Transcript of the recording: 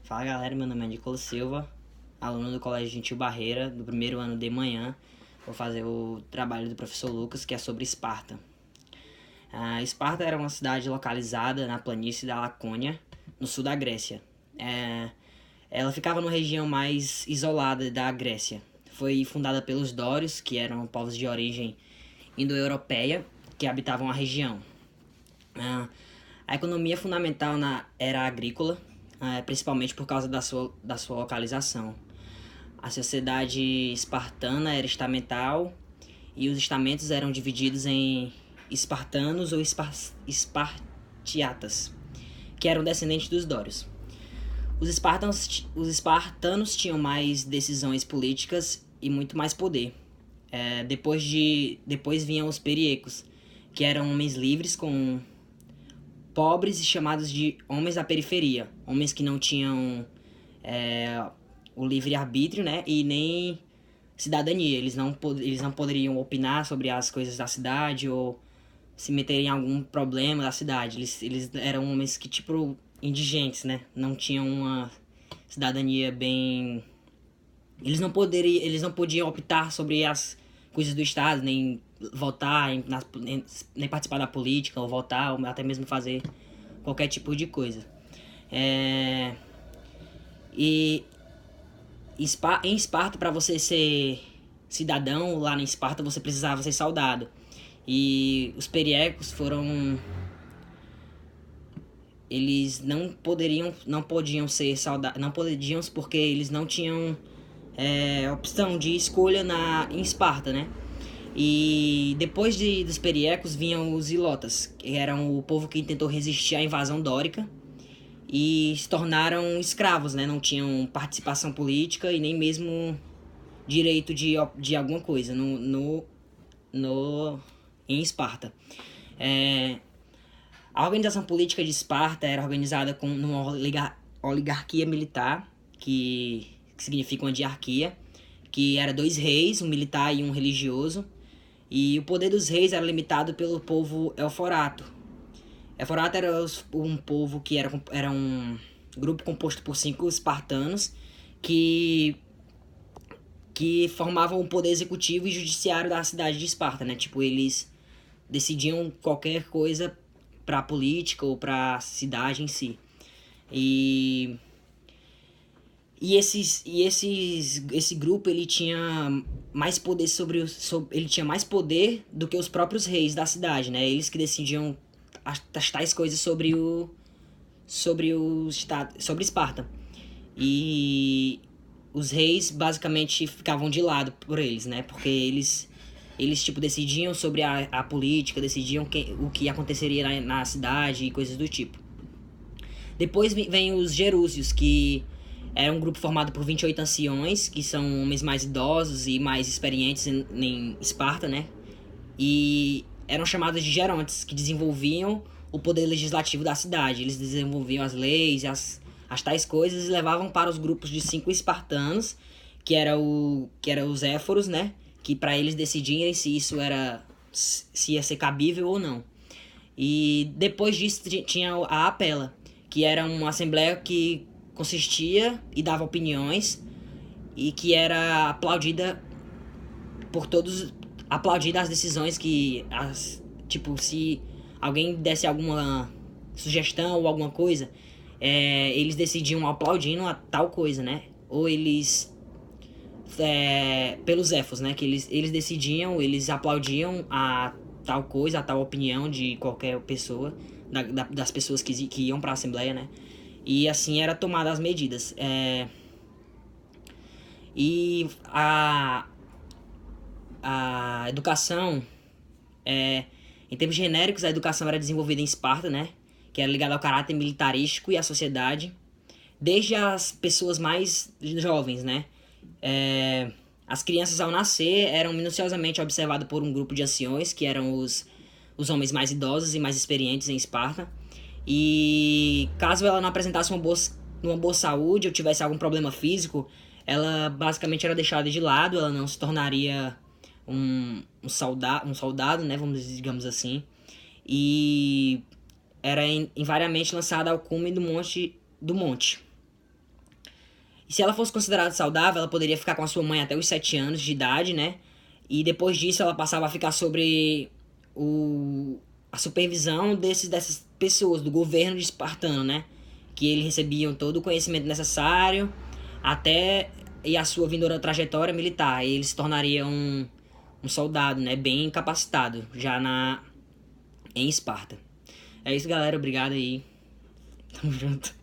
Fala galera, meu nome é Nicolas Silva, aluno do Colégio Gentil Barreira, do primeiro ano de manhã. Vou fazer o trabalho do professor Lucas, que é sobre Esparta. Esparta era uma cidade localizada na planície da Lacônia, no sul da Grécia. Ela ficava numa região mais isolada da Grécia. Foi fundada pelos dórios, que eram povos de origem indo-europeia, que habitavam a região. A economia fundamental era agrícola, principalmente por causa da sua localização. A sociedade espartana era estamental e os estamentos eram divididos em espartanos ou espartiatas, que eram descendentes dos dórios. Os espartanos tinham mais decisões políticas e muito mais poder. Depois vinham os periecos, que eram homens livres com pobres e chamados de homens da periferia, homens que não tinham o livre-arbítrio, né, e nem cidadania. Eles não poderiam opinar sobre as coisas da cidade ou se meter em algum problema da cidade. Eles eram homens que, tipo, indigentes, né, não tinham uma cidadania bem... Eles não podiam optar sobre as coisas do Estado, nem votar, nem participar da política, ou votar, ou até mesmo fazer qualquer tipo de coisa. E em Esparta, para você ser cidadão, lá em Esparta você precisava ser soldado. E os periecos eles não podiam ser soldados, não podiam porque eles não tinham opção de escolha em Esparta, né? E depois dos periecos vinham os ilotas, que eram o povo que tentou resistir à invasão dórica e se tornaram escravos, né? Não tinham participação política e nem mesmo direito de alguma coisa em Esparta. A organização política de Esparta era organizada numa oligarquia militar, que significa uma diarquia, que era 2 reis, um militar e um religioso. E o poder dos reis era limitado pelo povo Elforato. Elforato era um povo que era um grupo composto por 5 espartanos que formavam o poder executivo e judiciário da cidade de Esparta, né? Tipo, eles decidiam qualquer coisa para a política ou para a cidade em si. Esse grupo ele tinha mais poder ele tinha mais poder do que os próprios reis da cidade, né? Eles que decidiam as tais coisas sobre Esparta. E os reis basicamente ficavam de lado por eles, né? Porque eles tipo decidiam sobre a política, decidiam o que aconteceria na cidade e coisas do tipo. Depois vem os Gerúsios, que era um grupo formado por 28 anciões, que são homens mais idosos e mais experientes em Esparta, né? E eram chamados de gerontes, que desenvolviam o poder legislativo da cidade. Eles desenvolviam as leis, as tais coisas, e levavam para os grupos de 5 espartanos, que era os éforos, né? Que para eles decidirem se ia ser cabível ou não. E depois disso tinha a Apela, que era uma assembleia que consistia e dava opiniões e que era aplaudida por todos, aplaudida as decisões tipo, se alguém desse alguma sugestão ou alguma coisa, eles decidiam aplaudindo a tal coisa, né? Ou eles pelos éfos, né? Que eles decidiam, eles aplaudiam a tal coisa, a tal opinião de qualquer pessoa, das pessoas que iam para a assembleia, né? E assim era tomada as medidas. E a educação, em termos genéricos, a educação era desenvolvida em Esparta, né? Que era ligada ao caráter militarístico e à sociedade, desde as pessoas mais jovens, né? As crianças ao nascer eram minuciosamente observadas por um grupo de anciões, que eram os homens mais idosos e mais experientes em Esparta. E caso ela não apresentasse uma boa saúde ou tivesse algum problema físico, ela basicamente era deixada de lado, ela não se tornaria um soldado, né, digamos assim. E era invariavelmente lançada ao cume do monte. E se ela fosse considerada saudável, ela poderia ficar com a sua mãe até os 7 anos de idade, né? E depois disso ela passava a ficar sobre a supervisão dessas pessoas, do governo de Espartano, né? Que eles recebiam todo o conhecimento necessário até e a sua vindoura trajetória militar. E ele se tornaria um soldado, né? Bem capacitado já em Esparta. É isso, galera. Obrigado aí. Tamo junto.